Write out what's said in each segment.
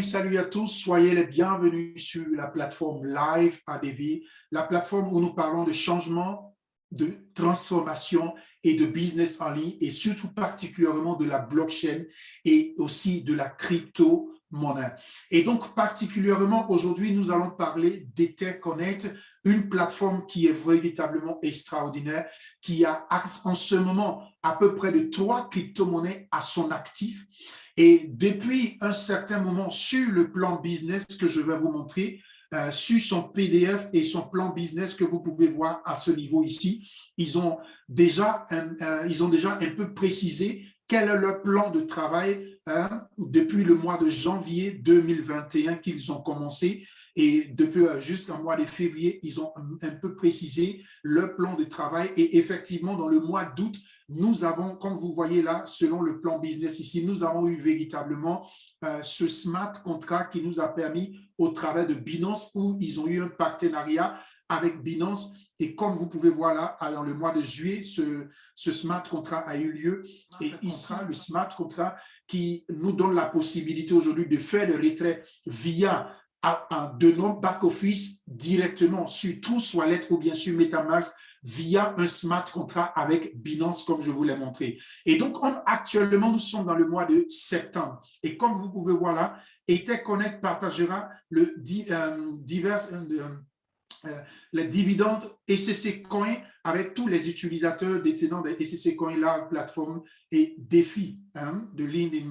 Salut à tous. Soyez les bienvenus sur la plateforme Live ADV, la plateforme où nous parlons de changement, de transformation et de business en ligne et surtout particulièrement de la blockchain et aussi de la crypto-monnaie. Et donc particulièrement aujourd'hui, nous allons parler d'EtherConnect, une plateforme qui est véritablement extraordinaire, qui a en ce moment à peu près de 3 crypto-monnaies à son actif. Et depuis un certain moment, sur le plan business que je vais vous montrer, sur son PDF et son plan business que vous pouvez voir à ce niveau ici, ils ont déjà un peu précisé quel est leur plan de travail depuis le mois de janvier 2021 qu'ils ont commencé. Et depuis jusqu'au mois de février, ils ont un peu précisé leur plan de travail. Et effectivement, dans le mois d'août, nous avons, comme vous voyez là, selon le plan business ici, nous avons eu véritablement ce smart contract qui nous a permis au travers de Binance, où ils ont eu un partenariat avec Binance. Et comme vous pouvez voir là, dans le mois de juillet, ce smart contract a eu lieu. Et il sera le smart contract qui nous donne la possibilité aujourd'hui de faire le retrait via de nos back-office directement sur Trust Wallet ou bien sur MetaMask via un smart contract avec Binance, comme je vous l'ai montré. Et donc, actuellement, nous sommes dans le mois de septembre. Et comme vous pouvez voir là, EtherConnect partagera les dividendes ECC Coin avec tous les utilisateurs détenant des ECC Coin, la plateforme et défis de ligne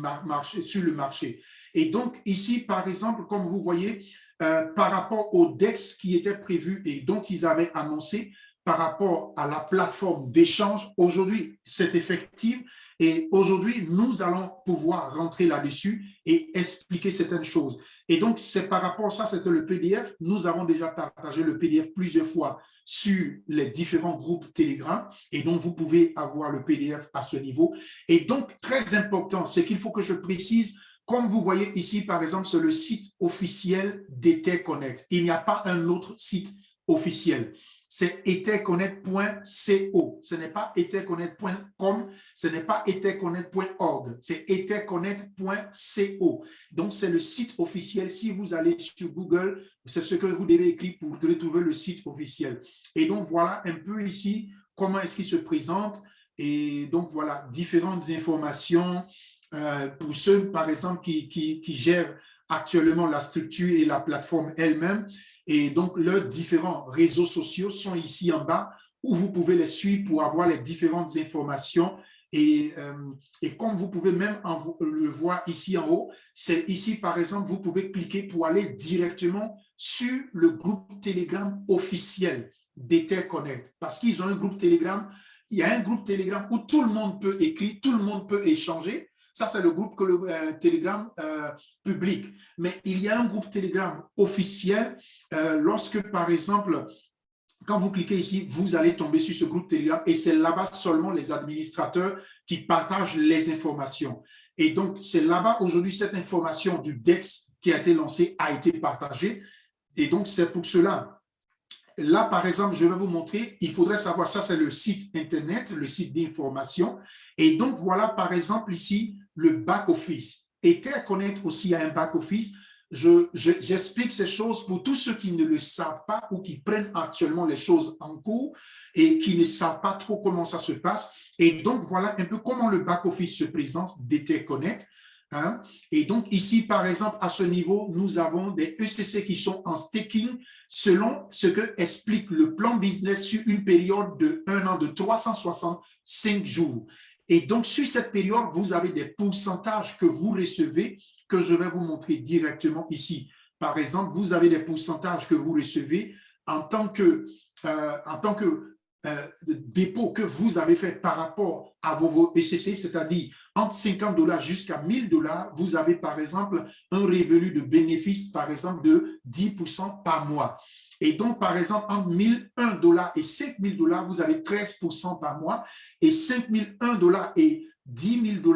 sur le marché. Et donc, ici, par exemple, comme vous voyez, par rapport au DEX qui était prévu et dont ils avaient annoncé, par rapport à la plateforme d'échange, aujourd'hui, c'est effectif et aujourd'hui, nous allons pouvoir rentrer là-dessus et expliquer certaines choses. Et donc, c'est par rapport à ça, c'était le PDF. Nous avons déjà partagé le PDF plusieurs fois sur les différents groupes Telegram et donc, vous pouvez avoir le PDF à ce niveau. Et donc, très important, c'est qu'il faut que je précise, comme vous voyez ici, par exemple, c'est le site officiel d'EtherConnect. Il n'y a pas un autre site officiel. C'est etherconnect.co. Ce n'est pas etherconnect.com, ce n'est pas etherconnect.org, c'est etherconnect.co. Donc, c'est le site officiel. Si vous allez sur Google, c'est ce que vous devez écrire pour retrouver le site officiel. Et donc, voilà un peu ici comment est-ce qu'il se présente. Et donc, voilà, différentes informations pour ceux, par exemple, qui gèrent actuellement la structure et la plateforme elle-même. Et donc, leurs différents réseaux sociaux sont ici en bas où vous pouvez les suivre pour avoir les différentes informations. Et comme vous pouvez même le voir ici en haut, c'est ici, par exemple, vous pouvez cliquer pour aller directement sur le groupe Telegram officiel d'EtherConnect. Parce qu'ils ont un groupe Telegram. Il y a un groupe Telegram où tout le monde peut écrire, tout le monde peut échanger. Ça, c'est le groupe que le Telegram public. Mais il y a un groupe Telegram officiel lorsque, par exemple, quand vous cliquez ici, vous allez tomber sur ce groupe Telegram et c'est là-bas seulement les administrateurs qui partagent les informations. Et donc, c'est là-bas aujourd'hui, cette information du DEX qui a été lancée a été partagée. Et donc, c'est pour cela. Là, par exemple, je vais vous montrer, il faudrait savoir, ça c'est le site Internet, le site d'information. Et donc, voilà, par exemple, ici, le back-office. EtherConnect aussi a un back-office. J'explique ces choses pour tous ceux qui ne le savent pas ou qui prennent actuellement les choses en cours et qui ne savent pas trop comment ça se passe. Et donc, voilà un peu comment le back-office se présente d'EtherConnect. Hein? Et donc, ici, par exemple, à ce niveau, nous avons des ECC qui sont en staking selon ce que explique le plan business sur une période de 1 an de 365 jours. Et donc, sur cette période, vous avez des pourcentages que vous recevez que je vais vous montrer directement ici. Par exemple, vous avez des pourcentages que vous recevez en tant que dépôt que vous avez fait par rapport à vos ECC, c'est-à-dire entre $50 jusqu'à $1000, vous avez par exemple un revenu de bénéfice, par exemple, de 10% par mois. Et donc, par exemple, entre $1001 et $5000, vous avez 13% par mois. Et $5001 et $10 000,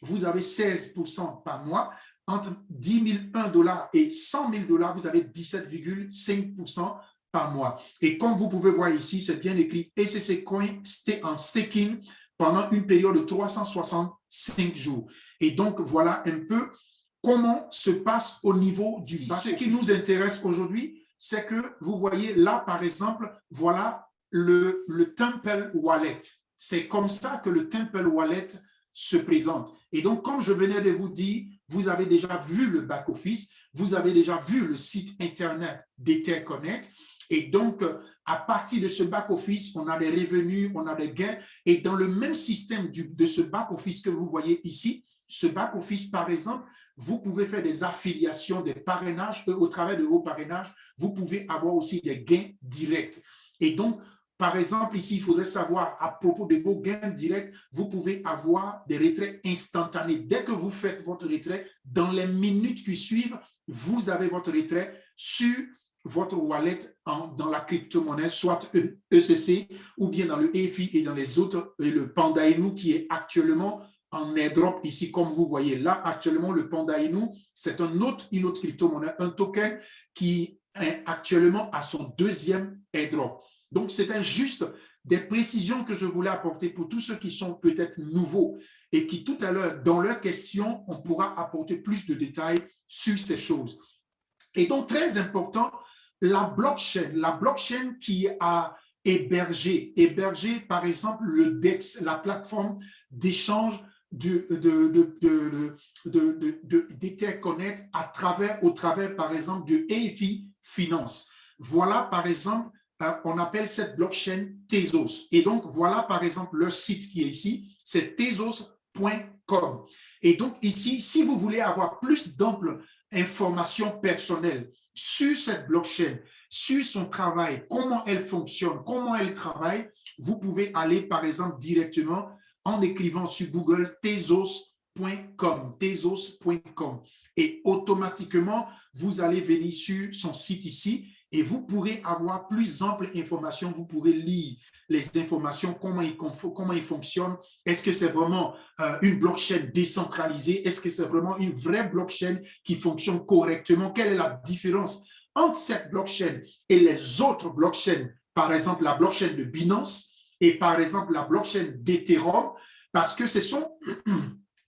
vous avez 16% par mois. Entre $10 001 et $100 000, vous avez 17,5% par mois. Et comme vous pouvez voir ici, c'est bien écrit ECC Coin en staking pendant une période de 365 jours. Et donc, voilà un peu comment se passe au niveau du back. Ce qui nous intéresse aujourd'hui, c'est que vous voyez là, par exemple, voilà le Temple Wallet. C'est comme ça que le Temple Wallet se présente. Et donc, comme je venais de vous dire, vous avez déjà vu le back-office, vous avez déjà vu le site Internet d'EtherConnect. Et donc, à partir de ce back-office, on a des revenus, on a des gains. Et dans le même système de ce back-office que vous voyez ici, ce back-office, par exemple, vous pouvez faire des affiliations, des parrainages. Et au travers de vos parrainages, vous pouvez avoir aussi des gains directs. Et donc, par exemple, ici, il faudrait savoir, à propos de vos gains directs, vous pouvez avoir des retraits instantanés. Dès que vous faites votre retrait, dans les minutes qui suivent, vous avez votre retrait sur votre wallet dans la crypto-monnaie, soit ECC ou bien dans le EFI et dans les autres, et le Panda Inu qui est actuellement en airdrop ici, comme vous voyez là, actuellement, le Panda Inu, c'est une autre crypto-monnaie, un token qui est actuellement à son deuxième airdrop. Donc, c'était juste des précisions que je voulais apporter pour tous ceux qui sont peut-être nouveaux et qui, tout à l'heure, dans leurs questions, on pourra apporter plus de détails sur ces choses. Et donc, très important, la blockchain qui a hébergé, par exemple, le DEX, la plateforme d'échange d'EtherConnect au travers, par exemple, de EFI Finance. Voilà, par exemple, on appelle cette blockchain Tezos. Et donc, voilà, par exemple, leur site qui est ici, c'est tezos.com. Et donc, ici, si vous voulez avoir plus d'amples informations personnelles sur cette blockchain, sur son travail, comment elle fonctionne, comment elle travaille, vous pouvez aller, par exemple, directement en écrivant sur Google tezos.com, tezos.com. Et automatiquement, vous allez venir sur son site ici et vous pourrez avoir plus ample information. Vous pourrez lire les informations, comment il fonctionne. Est-ce que c'est vraiment une blockchain décentralisée? Est-ce que c'est vraiment une vraie blockchain qui fonctionne correctement? Quelle est la différence entre cette blockchain et les autres blockchains? Par exemple, la blockchain de Binance et par exemple la blockchain d'Ethereum, parce que ce sont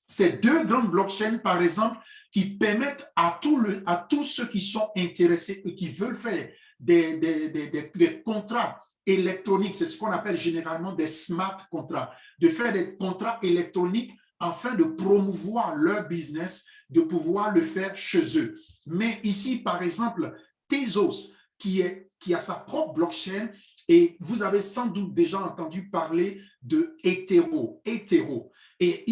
ces deux grandes blockchains, par exemple, qui permettent à tous ceux qui sont intéressés et qui veulent faire des contrats électroniques, c'est ce qu'on appelle généralement des smart contrats, de faire des contrats électroniques afin de promouvoir leur business, de pouvoir le faire chez eux. Mais ici, par exemple, Tezos, qui a sa propre blockchain, et vous avez sans doute déjà entendu parler de Ethereum, ou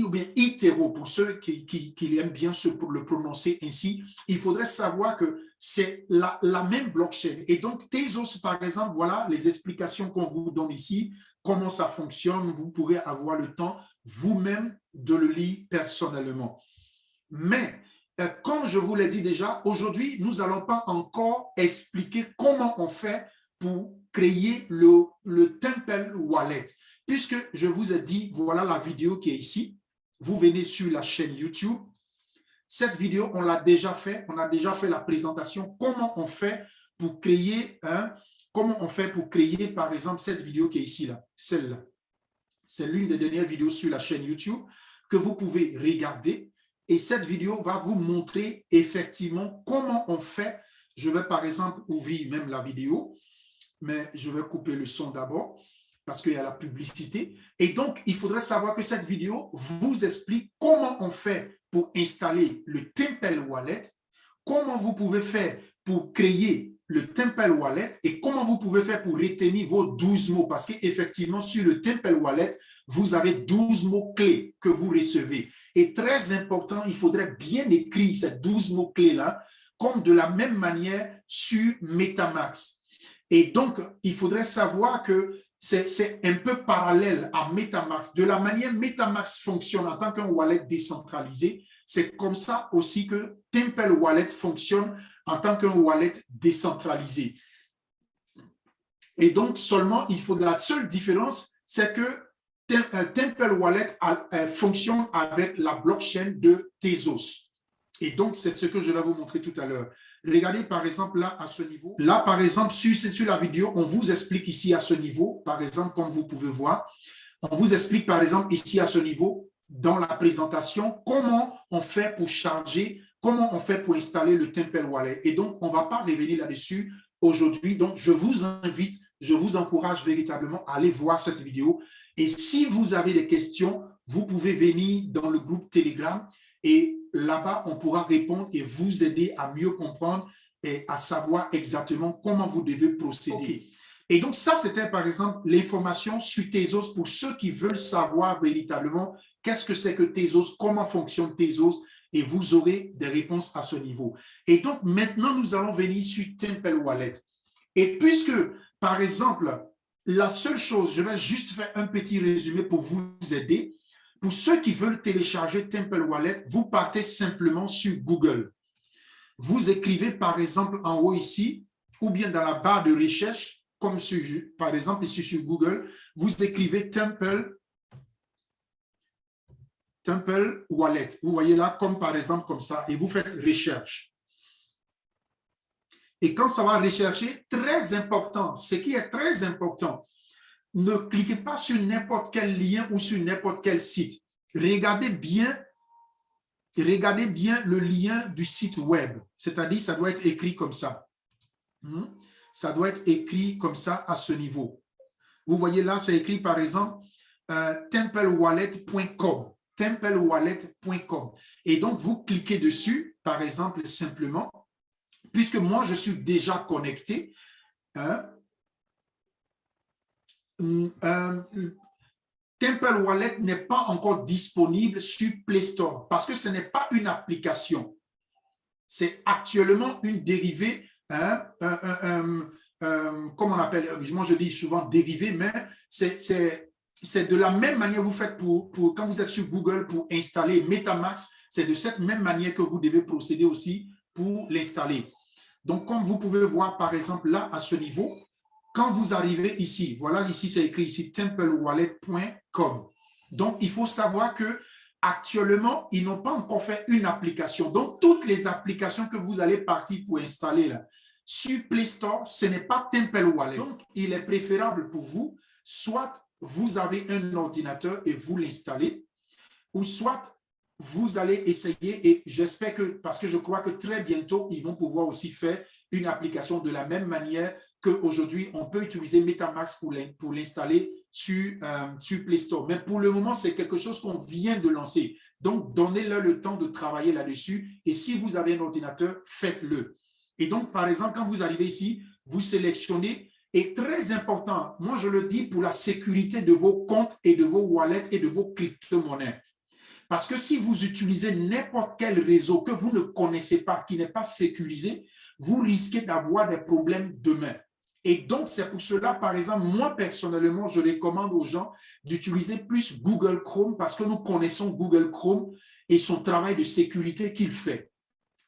bien Ethereum, pour ceux qui aiment bien le prononcer ainsi. Il faudrait savoir que c'est la même blockchain. Et donc, Tezos, par exemple, voilà les explications qu'on vous donne ici, comment ça fonctionne. Vous pourrez avoir le temps vous-même de le lire personnellement. Mais, comme je vous l'ai dit déjà, aujourd'hui, nous n'allons pas encore expliquer comment on fait pour créer le Temple Wallet. Puisque je vous ai dit, voilà la vidéo qui est ici. Vous venez sur la chaîne YouTube. Cette vidéo, on l'a déjà fait. On a déjà fait la présentation. Comment on fait pour créer, par exemple, cette vidéo qui est ici, là, celle-là. C'est l'une des dernières vidéos sur la chaîne YouTube que vous pouvez regarder. Et cette vidéo va vous montrer effectivement comment on fait. Je vais, par exemple, ouvrir même la vidéo, mais je vais couper le son d'abord parce qu'il y a la publicité. Et donc, il faudrait savoir que cette vidéo vous explique comment on fait pour installer le Temple Wallet, comment vous pouvez faire pour créer le Temple Wallet et comment vous pouvez faire pour retenir vos 12 mots. Parce qu'effectivement, sur le Temple Wallet, vous avez 12 mots clés que vous recevez. Et très important, il faudrait bien écrire ces 12 mots clés-là, comme de la même manière sur MetaMask. Et donc, il faudrait savoir que c'est un peu parallèle à MetaMask. De la manière MetaMask fonctionne en tant qu'un wallet décentralisé, c'est comme ça aussi que Temple Wallet fonctionne en tant qu'un wallet décentralisé. Et donc, seulement, la seule différence, c'est que Temple Wallet fonctionne avec la blockchain de Tezos. Et donc, c'est ce que je vais vous montrer tout à l'heure. Regardez, par exemple, là, à ce niveau. Là, par exemple, sur la vidéo, on vous explique ici à ce niveau, par exemple, comme vous pouvez voir, on vous explique, par exemple, ici à ce niveau, dans la présentation, comment on fait pour charger comment on fait pour installer le Temple Wallet. Et donc, on ne va pas revenir là-dessus aujourd'hui. Donc, je vous invite, je vous encourage véritablement à aller voir cette vidéo. Et si vous avez des questions, vous pouvez venir dans le groupe Telegram et là-bas, on pourra répondre et vous aider à mieux comprendre et à savoir exactement comment vous devez procéder. Okay. Et donc, ça, c'était par exemple l'information sur Tezos pour ceux qui veulent savoir véritablement qu'est-ce que c'est que Tezos, comment fonctionne Tezos, et vous aurez des réponses à ce niveau. Et donc, maintenant, nous allons venir sur Temple Wallet. Et puisque, par exemple, la seule chose, je vais juste faire un petit résumé pour vous aider. Pour ceux qui veulent télécharger Temple Wallet, vous partez simplement sur Google. Vous écrivez, par exemple, en haut ici, ou bien dans la barre de recherche, comme sur, par exemple ici sur Google, vous écrivez Temple Wallet. Vous voyez là, comme par exemple comme ça, et vous faites recherche. Et quand ça va rechercher, très important, ce qui est très important, ne cliquez pas sur n'importe quel lien ou sur n'importe quel site. Regardez bien le lien du site web. C'est-à-dire, ça doit être écrit comme ça. Ça doit être écrit comme ça à ce niveau. Vous voyez là, c'est écrit par exemple templewallet.com. templewallet.com. Et donc, vous cliquez dessus, par exemple, simplement, puisque moi, je suis déjà connecté. Temple Wallet n'est pas encore disponible sur Play Store parce que ce n'est pas une application. C'est actuellement une dérivée, comme on appelle, moi je dis souvent dérivée, mais c'est de la même manière que vous faites quand vous êtes sur Google pour installer MetaMask, c'est de cette même manière que vous devez procéder aussi pour l'installer. Donc, comme vous pouvez voir, par exemple, là, à ce niveau, quand vous arrivez ici, voilà, ici, c'est écrit ici, templewallet.com. Donc, il faut savoir que actuellement, ils n'ont pas encore fait une application. Donc, toutes les applications que vous allez partir pour installer là, sur Play Store, ce n'est pas Temple Wallet. Donc, il est préférable pour vous, soit vous avez un ordinateur et vous l'installez, ou soit vous allez essayer, et j'espère que, parce que je crois que très bientôt, ils vont pouvoir aussi faire une application de la même manière qu'aujourd'hui, on peut utiliser MetaMask pour l'installer sur Play Store. Mais pour le moment, c'est quelque chose qu'on vient de lancer. Donc, donnez-leur le temps de travailler là-dessus. Et si vous avez un ordinateur, faites-le. Et donc, par exemple, quand vous arrivez ici, vous sélectionnez. Et très important, moi je le dis pour la sécurité de vos comptes et de vos wallets et de vos crypto-monnaies. Parce que si vous utilisez n'importe quel réseau que vous ne connaissez pas, qui n'est pas sécurisé, vous risquez d'avoir des problèmes demain. Et donc, c'est pour cela, par exemple, moi personnellement, je recommande aux gens d'utiliser plus Google Chrome parce que nous connaissons Google Chrome et son travail de sécurité qu'il fait.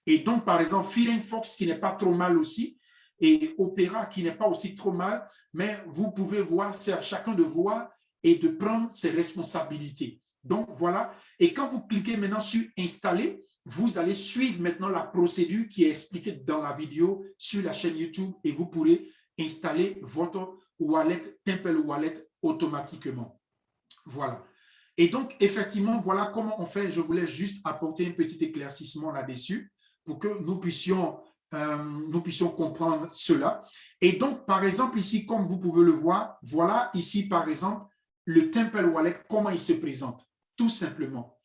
Et donc, par exemple, Firefox qui n'est pas trop mal aussi, et Opera qui n'est pas aussi trop mal, mais vous pouvez voir, c'est à chacun de voir et de prendre ses responsabilités. Donc, voilà. Et quand vous cliquez maintenant sur « Installer », vous allez suivre maintenant la procédure qui est expliquée dans la vidéo sur la chaîne YouTube et vous pourrez installer votre wallet, Temple Wallet, automatiquement. Voilà. Et donc, effectivement, voilà comment on fait. Je voulais juste apporter un petit éclaircissement là-dessus pour que nous puissions comprendre cela. Et donc, par exemple, ici, comme vous pouvez le voir, voilà ici, par exemple, le Temple Wallet, comment il se présente, tout simplement.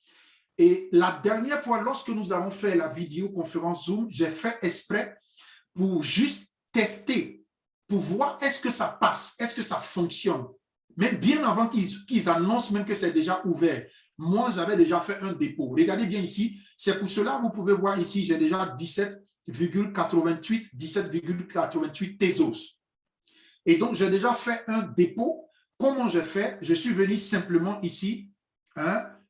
Et la dernière fois, lorsque nous avons fait la vidéoconférence Zoom, j'ai fait exprès pour juste tester, pour voir est-ce que ça passe, est-ce que ça fonctionne. Même bien avant qu'ils annoncent même que c'est déjà ouvert. Moi, j'avais déjà fait un dépôt. Regardez bien ici. C'est pour cela, vous pouvez voir ici, j'ai déjà 17,88 Tezos. Et donc, j'ai déjà fait un dépôt. Comment j'ai fait? Je suis venu simplement ici,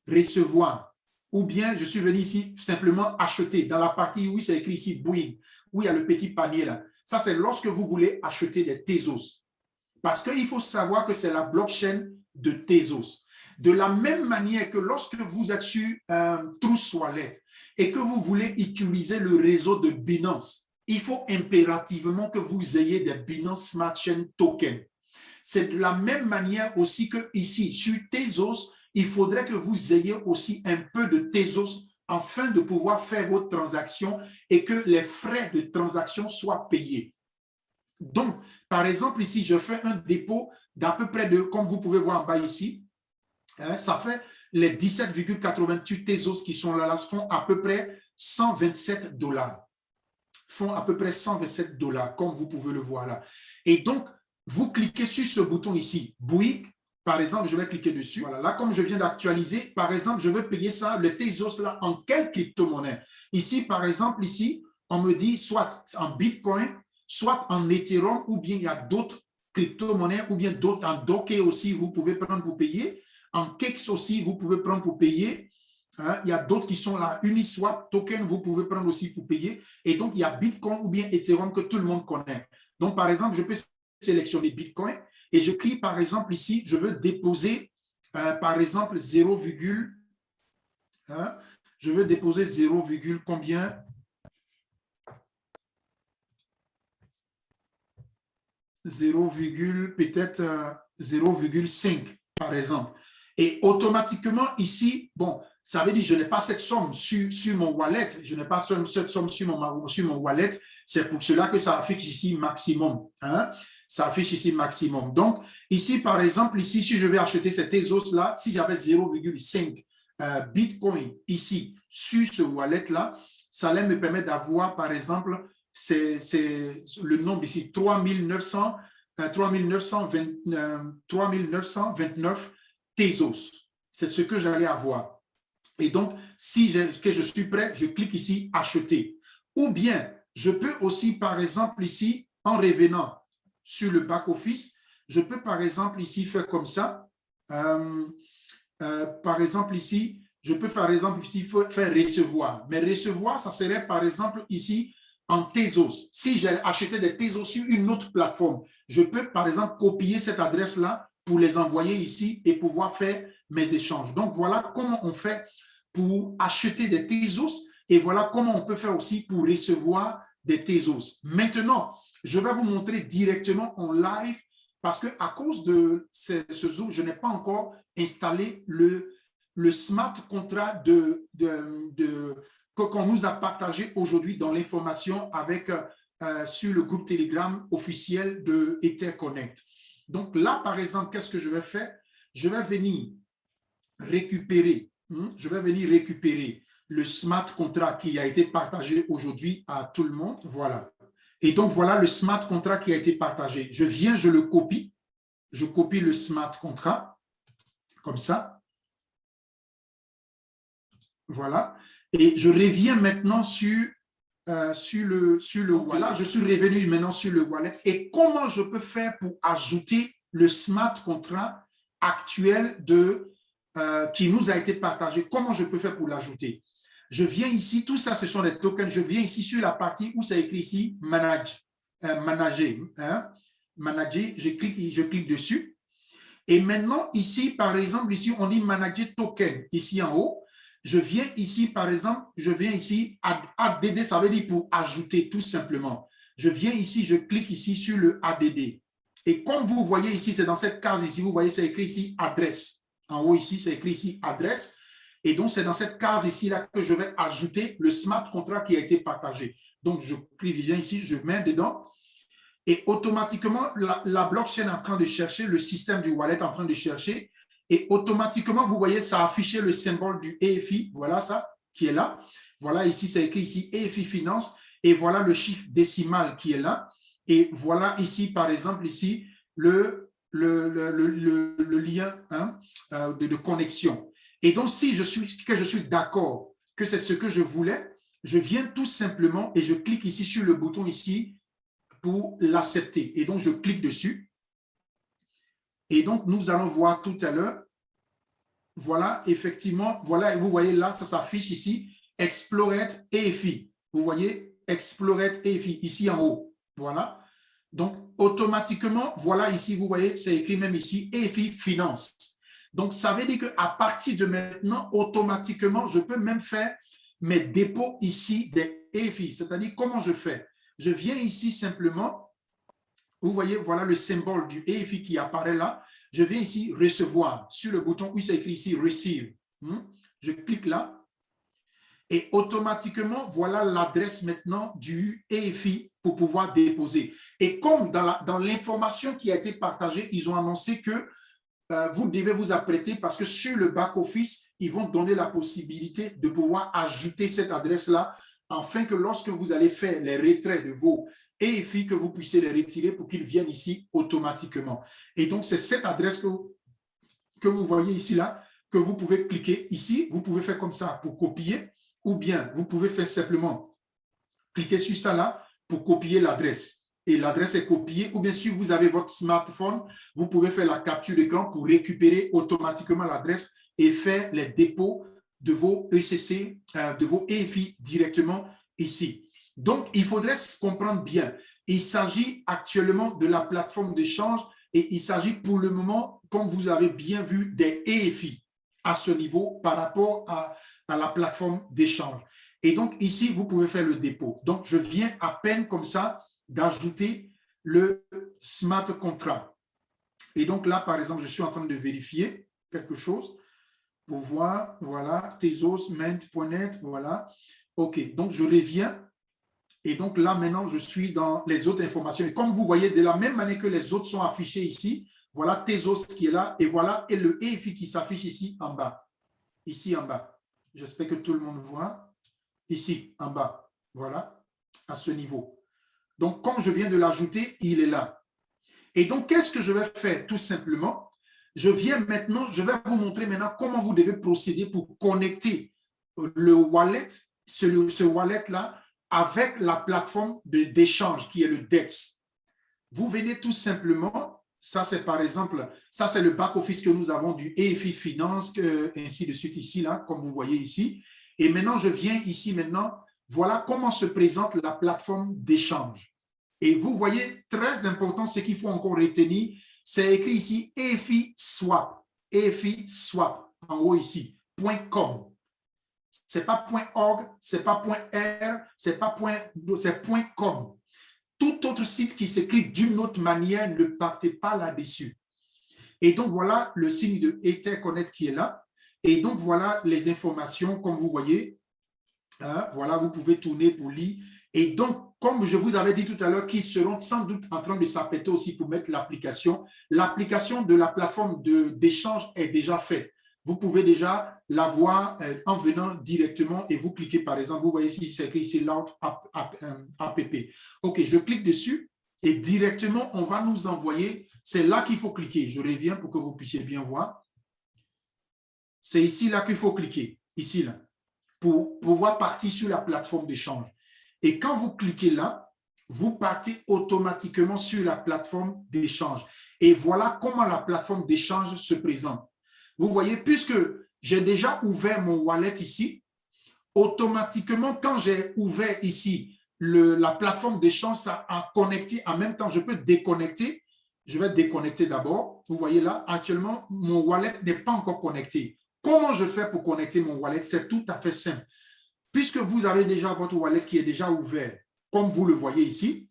recevoir. Ou bien, je suis venu ici simplement acheter. Dans la partie où c'est écrit ici, Buying, où il y a le petit panier là. Ça, c'est lorsque vous voulez acheter des Tezos. Parce qu'il faut savoir que c'est la blockchain de Tezos. De la même manière que lorsque vous êtes sur Trust Wallet et que vous voulez utiliser le réseau de Binance, il faut impérativement que vous ayez des Binance Smart Chain Token. C'est de la même manière aussi que ici, sur Tezos, il faudrait que vous ayez aussi un peu de Tezos afin de pouvoir faire votre transaction et que les frais de transaction soient payés. Donc, par exemple, ici, je fais un dépôt d'à peu près de, comme vous pouvez voir en bas ici, ça fait les 17,88 Tezos qui sont là, font à peu près 127 $. Font à peu près 127 $, comme vous pouvez le voir là. Et donc, vous cliquez sur ce bouton ici, Bouygues, par exemple, je vais cliquer dessus. Voilà, là, comme je viens d'actualiser, par exemple, je veux payer ça, le Tezos là, en quelle crypto-monnaie? Ici, par exemple, ici, on me dit soit en Bitcoin, soit en Ethereum, ou bien il y a d'autres crypto-monnaies, ou bien d'autres en Doge aussi, vous pouvez prendre pour payer. En Kex aussi, vous pouvez prendre pour payer. Hein, il y a d'autres qui sont là. Uniswap token, vous pouvez prendre aussi pour payer. Et donc, il y a Bitcoin ou bien Ethereum que tout le monde connaît. Donc, par exemple, je peux sélectionner Bitcoin et je clique, par exemple, ici, je veux déposer, par exemple, 0, je veux déposer 0, combien? 0, peut-être 0,5, par exemple. Et automatiquement, ici, bon, ça veut dire que je n'ai pas cette somme sur mon wallet. Je n'ai pas cette somme sur mon wallet. C'est pour cela que ça affiche ici maximum. Hein? Ça affiche ici maximum. Donc, ici, par exemple, ici, si je vais acheter cet Tezos-là, si j'avais 0,5 Bitcoin ici sur ce wallet-là, ça allait me permettre d'avoir, par exemple, c'est le nombre ici, 3929 Tezos. C'est ce que j'allais avoir. Et donc, si je suis prêt, je clique ici, acheter. Ou bien, je peux aussi, par exemple, ici, en revenant sur le back-office, je peux, par exemple, ici, faire comme ça. Par exemple, ici, je peux, par exemple, ici, faire recevoir. Mais recevoir, ça serait, par exemple, ici, en Tezos. Si j'ai acheté des Tezos sur une autre plateforme, je peux, par exemple, copier cette adresse-là pour les envoyer ici et pouvoir faire mes échanges. Donc, voilà comment on fait pour acheter des Tezos et voilà comment on peut faire aussi pour recevoir des Tezos. Maintenant, je vais vous montrer directement en live parce qu'à cause de ce Zoom, je n'ai pas encore installé le smart contract qu'on nous a partagé aujourd'hui dans l'information sur le groupe Telegram officiel de EtherConnect. Donc là, par exemple, qu'est-ce que je vais faire? Je vais venir récupérer le smart contract qui a été partagé aujourd'hui à tout le monde. Voilà. Et donc, voilà le smart contract qui a été partagé. Je viens, je le copie. Je copie le smart contract, comme ça. Voilà. Et je reviens maintenant sur le wallet. Là, je suis revenu maintenant sur le wallet. Et comment je peux faire pour ajouter le smart contract actuel qui nous a été partagé? Comment je peux faire pour l'ajouter? Je viens ici, tout ça, ce sont des tokens. Je viens ici sur la partie où c'est écrit ici manager. Manager, je clique dessus. Et maintenant, ici, par exemple, ici, on dit manager token, ici en haut. Je viens ici, par exemple, ADD, ça veut dire pour ajouter, tout simplement. Je viens ici, je clique ici sur le ADD. Et comme vous voyez ici, c'est dans cette case ici, vous voyez, c'est écrit ici adresse. En haut ici, c'est écrit ici adresse. Et donc, c'est dans cette case ici là que je vais ajouter le smart contract qui a été partagé. Donc, je viens ici, je mets dedans. Et automatiquement, la blockchain est en train de chercher, le système du wallet est en train de chercher. Et automatiquement, vous voyez, ça a affiché le symbole du EFI. Voilà ça qui est là. Voilà ici, c'est écrit ici EFI Finance. Et voilà le chiffre décimal qui est là. Et voilà ici, par exemple, ici, le lien de connexion. Et donc, si je suis d'accord que c'est ce que je voulais, je viens tout simplement et je clique ici sur le bouton ici pour l'accepter. Et donc, je clique dessus. Et donc, nous allons voir tout à l'heure. Voilà, effectivement, voilà, et vous voyez là, ça s'affiche ici, Exploret EFI. Vous voyez, Exploret EFI, ici en haut. Voilà. Donc, automatiquement, voilà ici, vous voyez, c'est écrit même ici, EFI Finance. Donc, ça veut dire qu'à partir de maintenant, automatiquement, je peux même faire mes dépôts ici des EFI. C'est-à-dire, comment je fais? Je viens ici simplement, vous voyez, voilà le symbole du EFI qui apparaît là. Je viens ici recevoir sur le bouton où c'est écrit ici receive. Je clique là. Et automatiquement, voilà l'adresse maintenant du EFI pour pouvoir déposer. Et comme dans l'information qui a été partagée, ils ont annoncé que vous devez vous apprêter parce que sur le back-office, ils vont donner la possibilité de pouvoir ajouter cette adresse-là afin que lorsque vous allez faire les retraits de vos EFI, que vous puissiez les retirer pour qu'ils viennent ici automatiquement. Et donc, c'est cette adresse que vous voyez ici, là, que vous pouvez cliquer ici. Vous pouvez faire comme ça pour copier ou bien vous pouvez faire simplement cliquer sur ça là pour copier l'adresse. Et l'adresse est copiée, ou bien si vous avez votre smartphone, vous pouvez faire la capture d'écran pour récupérer automatiquement l'adresse et faire les dépôts de vos ECC, de vos EFI directement ici. Donc, il faudrait comprendre bien. Il s'agit actuellement de la plateforme d'échange et il s'agit pour le moment, comme vous avez bien vu, des EFI à ce niveau par rapport à la plateforme d'échange. Et donc, ici, vous pouvez faire le dépôt. Donc, je viens à peine comme ça d'ajouter le smart contract. Et donc là, par exemple, je suis en train de vérifier quelque chose pour voir, voilà, Tezos, Mint.net, voilà. OK, donc je reviens. Et donc là, maintenant, je suis dans les autres informations. Et comme vous voyez, de la même manière que les autres sont affichés ici, voilà Tezos qui est là, et voilà, et le EFI qui s'affiche ici en bas. Ici en bas. J'espère que tout le monde voit. Ici, en bas. Voilà, à ce niveau. Donc, comme je viens de l'ajouter, il est là. Et donc, qu'est-ce que je vais faire? Tout simplement, je vais vous montrer maintenant comment vous devez procéder pour connecter le wallet, ce wallet-là, avec la plateforme d'échange qui est le DEX. Vous venez tout simplement, ça c'est par exemple, ça c'est le back-office que nous avons du EFI Finance, ainsi de suite ici, là, comme vous voyez ici. Et maintenant, je viens ici maintenant, voilà comment se présente la plateforme d'échange. Et vous voyez, très important, ce qu'il faut encore retenir, c'est écrit ici EFI Swap, en haut ici, .com. Ce n'est pas .org, ce n'est pas .r, c'est .com. Tout autre site qui s'écrit d'une autre manière, ne partez pas là-dessus. Et donc, voilà le signe de Etherconnect qui est là. Et donc, voilà les informations, comme vous voyez. Voilà, vous pouvez tourner pour lire. Et donc, comme je vous avais dit tout à l'heure, qui seront sans doute en train de s'apprêter aussi pour mettre l'application. L'application de la plateforme d'échange est déjà faite. Vous pouvez déjà la voir en venant directement et vous cliquez, par exemple, vous voyez ici, c'est écrit ici Launch App. OK, je clique dessus et directement, on va nous envoyer. C'est là qu'il faut cliquer. Je reviens pour que vous puissiez bien voir. C'est ici là qu'il faut cliquer. Ici là. Pour pouvoir partir sur la plateforme d'échange. Et quand vous cliquez là, vous partez automatiquement sur la plateforme d'échange. Et voilà comment la plateforme d'échange se présente. Vous voyez, puisque j'ai déjà ouvert mon wallet ici, automatiquement, quand j'ai ouvert ici la plateforme d'échange, ça a connecté en même temps. Je peux déconnecter. Je vais déconnecter d'abord. Vous voyez là, actuellement, mon wallet n'est pas encore connecté. Comment je fais pour connecter mon wallet? C'est tout à fait simple. Puisque vous avez déjà votre wallet qui est déjà ouvert, comme vous le voyez ici,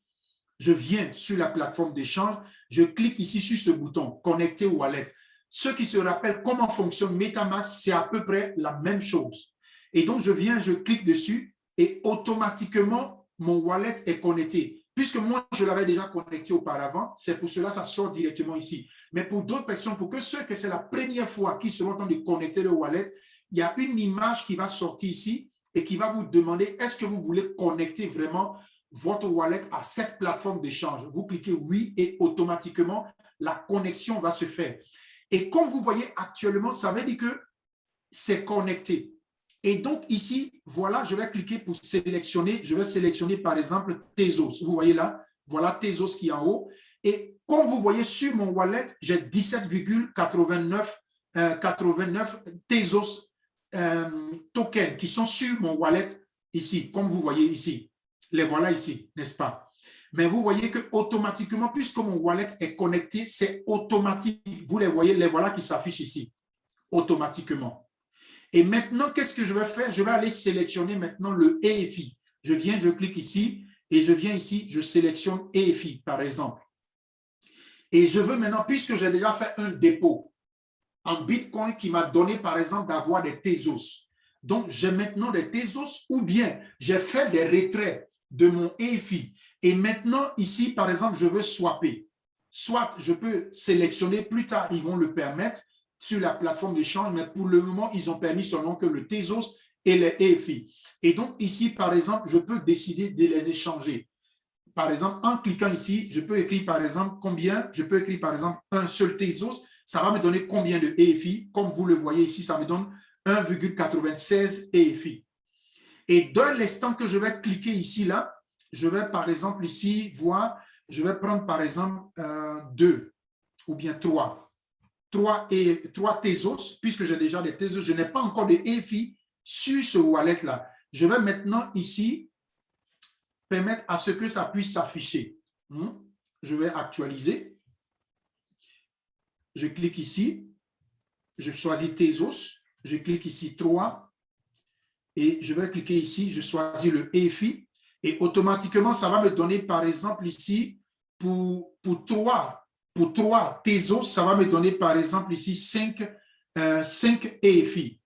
je viens sur la plateforme d'échange, je clique ici sur ce bouton « Connecter wallet ». Ceux qui se rappellent comment fonctionne MetaMask, c'est à peu près la même chose. Et donc, je viens, je clique dessus et automatiquement, mon wallet est connecté. Puisque moi, je l'avais déjà connecté auparavant, c'est pour cela que ça sort directement ici. Mais pour d'autres personnes, pour que ceux que c'est la première fois qu'ils seront en train de connecter le wallet, il y a une image qui va sortir ici et qui va vous demander est-ce que vous voulez connecter vraiment votre wallet à cette plateforme d'échange. Vous cliquez oui et automatiquement, la connexion va se faire. Et comme vous voyez actuellement, ça veut dire que c'est connecté. Et donc ici, voilà, je vais cliquer pour sélectionner. Je vais sélectionner par exemple Tezos. Vous voyez là, voilà Tezos qui est en haut. Et comme vous voyez sur mon wallet, j'ai 17,89 Tezos tokens qui sont sur mon wallet ici, comme vous voyez ici. Les voilà ici, n'est-ce pas? Mais vous voyez que automatiquement, puisque mon wallet est connecté, c'est automatique. Vous les voyez, les voilà qui s'affichent ici, automatiquement. Et maintenant, qu'est-ce que je vais faire? Je vais aller sélectionner maintenant le EFI. Je viens, je clique ici et je viens ici, je sélectionne EFI, par exemple. Et je veux maintenant, puisque j'ai déjà fait un dépôt en Bitcoin qui m'a donné, par exemple, d'avoir des Tezos. Donc, j'ai maintenant des Tezos ou bien j'ai fait des retraits de mon EFI. Et maintenant, ici, par exemple, je veux swapper. Soit je peux sélectionner, plus tard, ils vont le permettre sur la plateforme d'échange, mais pour le moment, ils ont permis seulement que le Tezos et les EFI. Et donc, ici, par exemple, je peux décider de les échanger. Par exemple, en cliquant ici, je peux écrire, par exemple, combien, je peux écrire, par exemple, un seul Tezos, ça va me donner combien de EFI. Comme vous le voyez ici, ça me donne 1,96 EFI. Et dans l'instant que je vais cliquer ici, là, je vais, par exemple, ici, voir, je vais prendre, par exemple, 2 ou bien 3 Tezos, puisque j'ai déjà des Tezos, je n'ai pas encore de EFI sur ce wallet-là. Je vais maintenant ici permettre à ce que ça puisse s'afficher. Je vais actualiser. Je clique ici. Je choisis Tezos. Je clique ici 3. Et je vais cliquer ici. Je choisis le EFI. Et automatiquement, ça va me donner, par exemple, ici, pour 3 Tezos, ça va me donner, par exemple, ici, 5 EFI.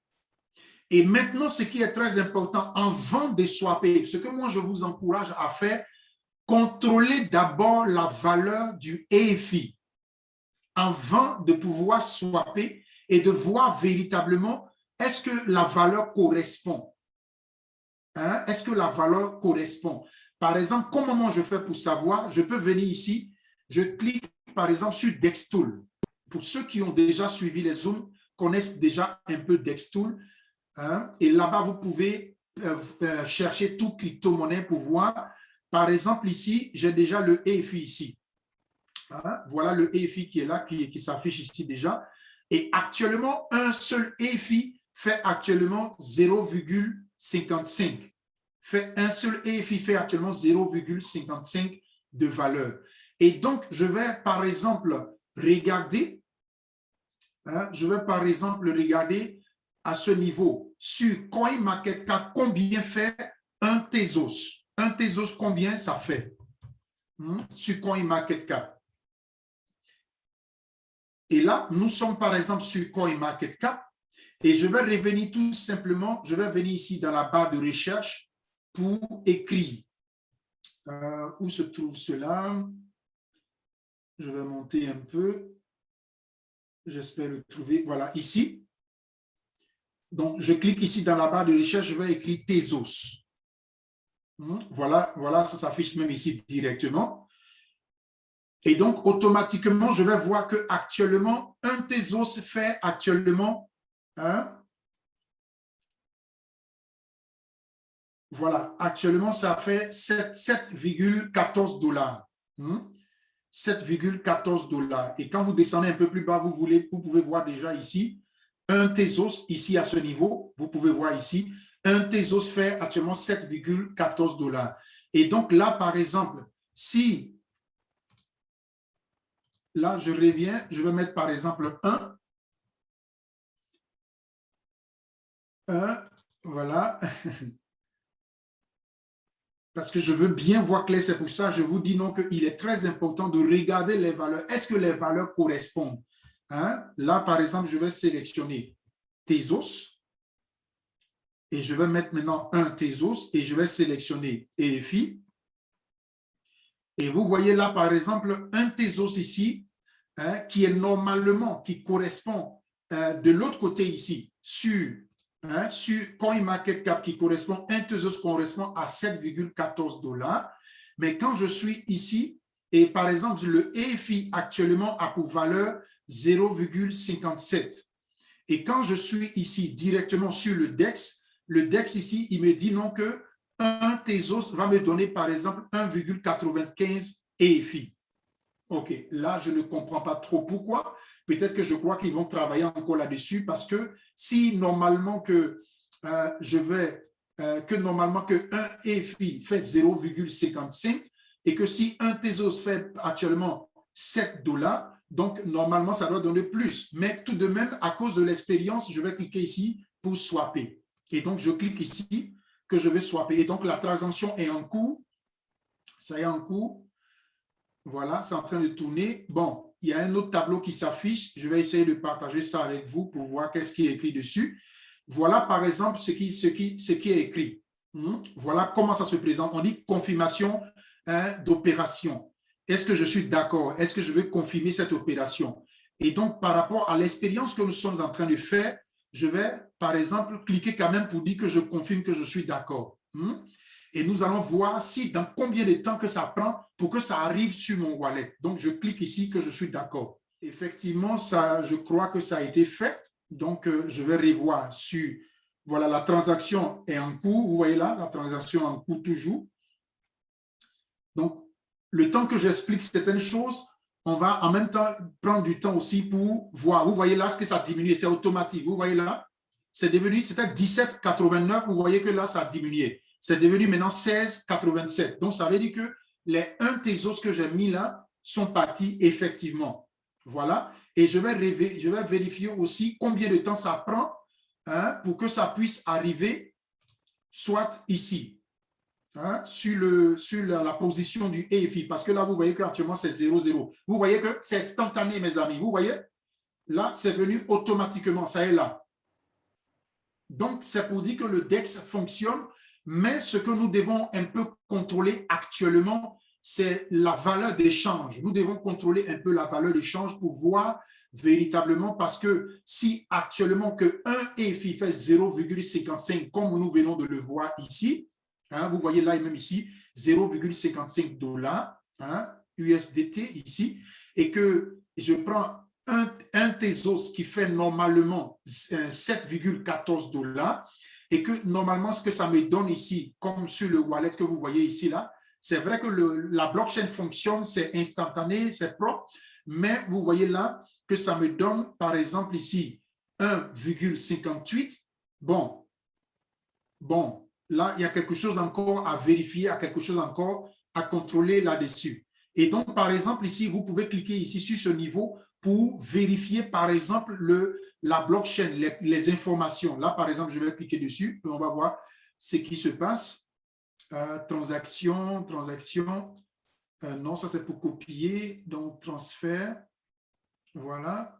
Et maintenant, ce qui est très important, avant de swapper, ce que moi, je vous encourage à faire, contrôlez d'abord la valeur du EFI avant de pouvoir swapper et de voir véritablement est-ce que la valeur correspond. Est-ce que la valeur correspond? Par exemple, comment je fais pour savoir? Je peux venir ici, je clique par exemple sur Dextool. Pour ceux qui ont déjà suivi les Zooms, connaissent déjà un peu Dextool. Et là-bas, vous pouvez chercher tout crypto-monnaie pour voir. Par exemple, ici, j'ai déjà le EFI ici. Voilà le EFI qui est là, qui s'affiche ici déjà. Et actuellement, un seul EFI fait actuellement 0,55. Un seul EFI fait actuellement 0,55 de valeur. Et donc, je vais par exemple regarder, à ce niveau sur CoinMarketCap combien fait un Tezos. Un Tezos, combien ça fait sur CoinMarketCap. Et là, nous sommes par exemple sur CoinMarketCap et je vais revenir tout simplement, je vais venir ici dans la barre de recherche pour écrire. Où se trouve cela? Je vais monter un peu. J'espère le trouver. Voilà, ici. Donc, je clique ici dans la barre de recherche, je vais écrire Tezos. Voilà, ça s'affiche même ici directement. Et donc, automatiquement, je vais voir qu'actuellement, un Tezos fait actuellement, voilà, actuellement, ça fait 7,14 $. 7,14 $. Et quand vous descendez un peu plus bas, vous pouvez voir déjà ici, un Tezos, ici à ce niveau, vous pouvez voir ici, un Tezos fait actuellement 7,14 $. Et donc là, par exemple, si, là, je reviens, je vais mettre par exemple 1, voilà, parce que je veux bien voir clair, c'est pour ça que je vous dis non qu'il est très important de regarder les valeurs. Est-ce que les valeurs correspondent? Là, par exemple, je vais sélectionner Tezos et je vais mettre maintenant un Tezos et je vais sélectionner EFI. Et vous voyez là, par exemple, un Tezos ici qui est normalement, qui correspond de l'autre côté ici sur CoinMarketCap qui correspond, un Tezos correspond à 7,14 $. Mais quand je suis ici, et par exemple, le EFI actuellement a pour valeur 0,57. Et quand je suis ici directement sur le DEX ici, il me dit non que un Tezos va me donner par exemple 1,95 EFI. OK, là, je ne comprends pas trop pourquoi. Peut-être que je crois qu'ils vont travailler encore là-dessus parce que si normalement que normalement que un EFI fait 0,55 et que si un Tezos fait actuellement 7 $, donc normalement, ça doit donner plus. Mais tout de même, à cause de l'expérience, je vais cliquer ici pour swapper. Et donc, je clique ici que je vais swapper. Et donc, la transaction est en cours. Ça est en cours. Voilà, c'est en train de tourner. Bon, il y a un autre tableau qui s'affiche. Je vais essayer de partager ça avec vous pour voir qu'est-ce qui est écrit dessus. Voilà, par exemple, ce qui est écrit. Voilà comment ça se présente. On dit confirmation d'opération. Est-ce que je suis d'accord? Est-ce que je veux confirmer cette opération? Et donc, par rapport à l'expérience que nous sommes en train de faire, je vais, par exemple, cliquer quand même pour dire que je confirme que je suis d'accord. Et nous allons voir si dans combien de temps que ça prend pour que ça arrive sur mon wallet. Donc, je clique ici que je suis d'accord. Effectivement, ça, je crois que ça a été fait. Donc, je vais revoir sur, voilà, la transaction est en cours. Vous voyez là, la transaction est en cours toujours. Donc, le temps que j'explique certaines choses, on va en même temps prendre du temps aussi pour voir. Vous voyez là ce que ça diminue, c'est automatique. Vous voyez là, c'est devenu, c'était 17,89. Vous voyez que là, ça a diminué. C'est devenu maintenant 16,87. Donc, ça veut dire que les 1 Tezos que j'ai mis là sont partis effectivement. Voilà. Et je vais vérifier aussi combien de temps ça prend pour que ça puisse arriver soit ici, sur la position du EFI. Parce que là, vous voyez qu'actuellement, c'est 0,0. Vous voyez que c'est instantané, mes amis. Vous voyez? Là, c'est venu automatiquement. Ça est là. Donc, c'est pour dire que le DEX fonctionne, mais ce que nous devons un peu contrôler actuellement, c'est la valeur d'échange. Nous devons contrôler un peu la valeur d'échange pour voir véritablement, parce que si actuellement que un EFI fait 0,55, comme nous venons de le voir ici, vous voyez là et même ici, 0,55 $, USDT ici, et que je prends un Tezos qui fait normalement 7,14 $, et que normalement, ce que ça me donne ici, comme sur le wallet que vous voyez ici, là, c'est vrai que la blockchain fonctionne, c'est instantané, c'est propre, mais vous voyez là que ça me donne, par exemple, ici, 1,58. Bon, là, il y a quelque chose encore à vérifier, il y a quelque chose encore à contrôler là-dessus. Et donc, par exemple, ici, vous pouvez cliquer ici sur ce niveau pour vérifier, par exemple, la blockchain, les informations. Là, par exemple, je vais cliquer dessus et on va voir ce qui se passe. Transaction. Non, ça, c'est pour copier. Donc, transfert. Voilà.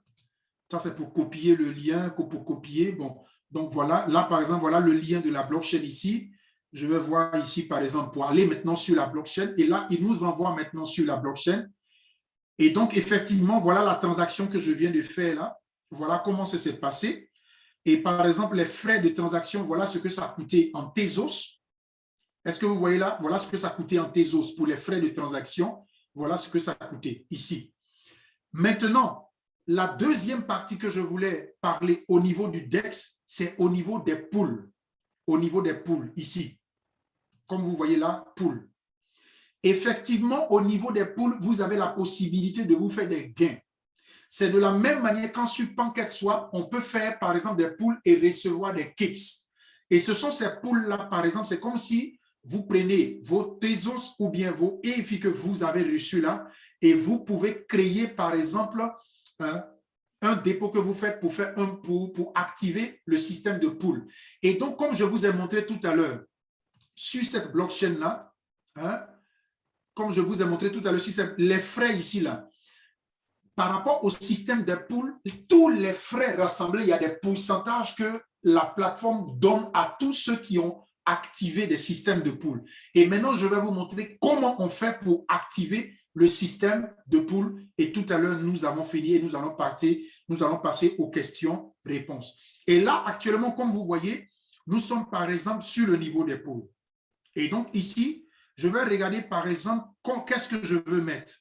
Ça, c'est pour copier le lien, pour copier. Bon, donc voilà. Là, par exemple, voilà le lien de la blockchain ici. Je vais voir ici, par exemple, pour aller maintenant sur la blockchain. Et là, il nous envoie maintenant sur la blockchain. Et donc, effectivement, voilà la transaction que je viens de faire là. Voilà comment ça s'est passé. Et par exemple, les frais de transaction, voilà ce que ça a coûté en Tezos. Est-ce que vous voyez là? Voilà ce que ça a coûté en Tezos pour les frais de transaction. Voilà ce que ça a coûté ici. Maintenant, la deuxième partie que je voulais parler au niveau du DEX, c'est au niveau des pools. Au niveau des pools, ici. Comme vous voyez là, pools. Effectivement, au niveau des pools, vous avez la possibilité de vous faire des gains. C'est de la même manière qu'en sur PancakeSwap, on peut faire, par exemple, des pools et recevoir des kicks. Et ce sont ces pools-là, par exemple, c'est comme si vous prenez vos Tezos ou bien vos EFI que vous avez reçus là et vous pouvez créer, par exemple, un dépôt que vous faites pour faire un pool, pour activer le système de pool. Et donc, comme je vous ai montré tout à l'heure, sur cette blockchain-là, comme je vous ai montré tout à l'heure, les frais ici, là, par rapport au système de pool, tous les frais rassemblés, il y a des pourcentages que la plateforme donne à tous ceux qui ont activé des systèmes de pool. Et maintenant, je vais vous montrer comment on fait pour activer le système de pool. Et tout à l'heure, nous avons fini et nous allons passer aux questions-réponses. Et là, actuellement, comme vous voyez, nous sommes par exemple sur le niveau des pools. Et donc ici, je vais regarder par exemple qu'est-ce que je veux mettre.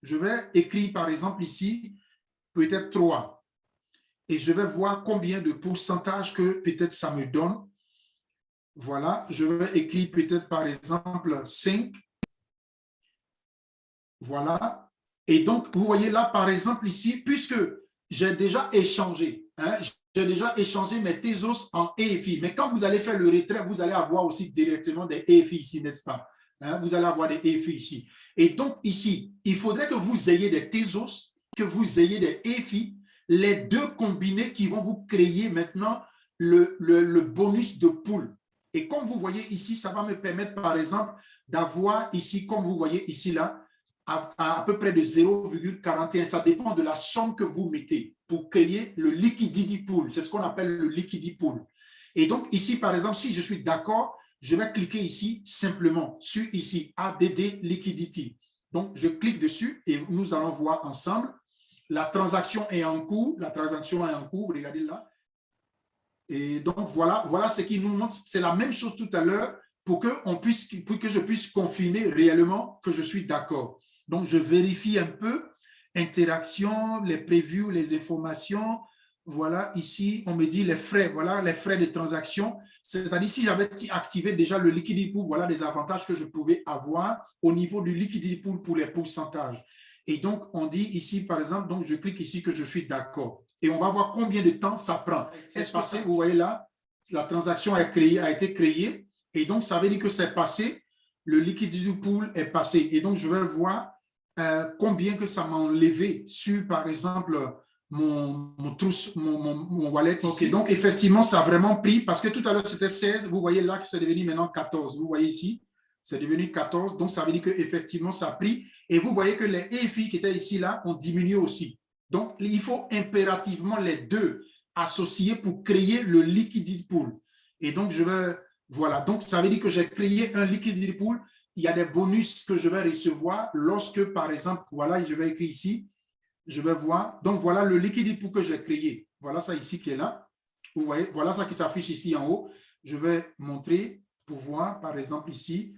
Je vais écrire par exemple ici, peut-être 3. Et je vais voir combien de pourcentage que peut-être ça me donne. Voilà, je vais écrire peut-être par exemple 5. Voilà. Et donc, vous voyez là, par exemple ici, puisque j'ai déjà échangé, j'ai déjà échangé mes Tezos en EFI. Mais quand vous allez faire le retrait, vous allez avoir aussi directement des EFI ici, n'est-ce pas? Vous allez avoir des EFI ici. Et donc ici, il faudrait que vous ayez des Tezos, que vous ayez des EFI, les deux combinés qui vont vous créer maintenant le bonus de pool. Et comme vous voyez ici, ça va me permettre, par exemple, d'avoir ici, comme vous voyez ici, là, à peu près de 0,41. Ça dépend de la somme que vous mettez pour créer le liquidity pool. C'est ce qu'on appelle le liquidity pool. Et donc, ici, par exemple, si je suis d'accord, je vais cliquer ici simplement sur ici, ADD Liquidity. Donc, je clique dessus et nous allons voir ensemble. La transaction est en cours. La transaction est en cours. Regardez là. Et donc, voilà ce qui nous montre. C'est la même chose tout à l'heure pour que je puisse confirmer réellement que je suis d'accord. Donc, je vérifie un peu. Interaction, les previews, les informations. Voilà, ici, on me dit les frais. Voilà, les frais de transaction. C'est-à-dire, si j'avais activé déjà le liquidity pool, voilà les avantages que je pouvais avoir au niveau du liquidity pool pour les pourcentages. Et donc, on dit ici, par exemple, donc je clique ici que je suis d'accord. Et on va voir combien de temps ça prend. Est-ce passé, vous voyez là, la transaction a été créée. Et donc, ça veut dire que c'est passé. Le liquidity pool est passé. Et donc, je vais voir combien que ça m'a enlevé sur, par exemple, mon wallet ici. Okay, donc, effectivement, ça a vraiment pris, parce que tout à l'heure, c'était 16. Vous voyez là que c'est devenu maintenant 14. Vous voyez ici, c'est devenu 14. Donc, ça veut dire qu'effectivement, ça a pris. Et vous voyez que les EFI qui étaient ici, là, ont diminué aussi. Donc, il faut impérativement les deux associer pour créer le liquidity pool. Et donc, voilà. Donc, ça veut dire que j'ai créé un liquidity pool. Il y a des bonus que je vais recevoir lorsque, par exemple, voilà, je vais écrire ici, je vais voir. Donc, voilà le liquidity pool que j'ai créé. Voilà ça ici qui est là. Vous voyez, voilà ça qui s'affiche ici en haut. Je vais montrer pour voir, par exemple, ici.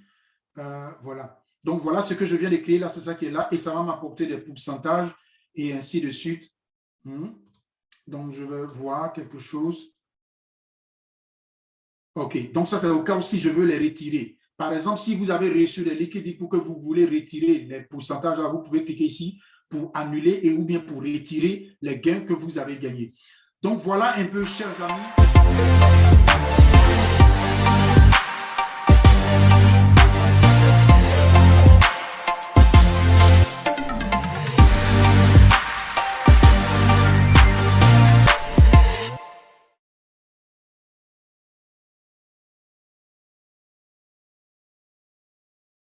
Voilà. Donc, voilà ce que je viens de créer là, c'est ça qui est là. Et ça va m'apporter des pourcentages et ainsi de suite. Donc, je vais voir quelque chose. OK. Donc, ça, c'est au cas où si je veux les retirer. Par exemple, si vous avez reçu des liquidités pour que vous voulez retirer les pourcentages, là, vous pouvez cliquer ici pour annuler et ou bien pour retirer les gains que vous avez gagnés. Donc, voilà un peu, chers amis.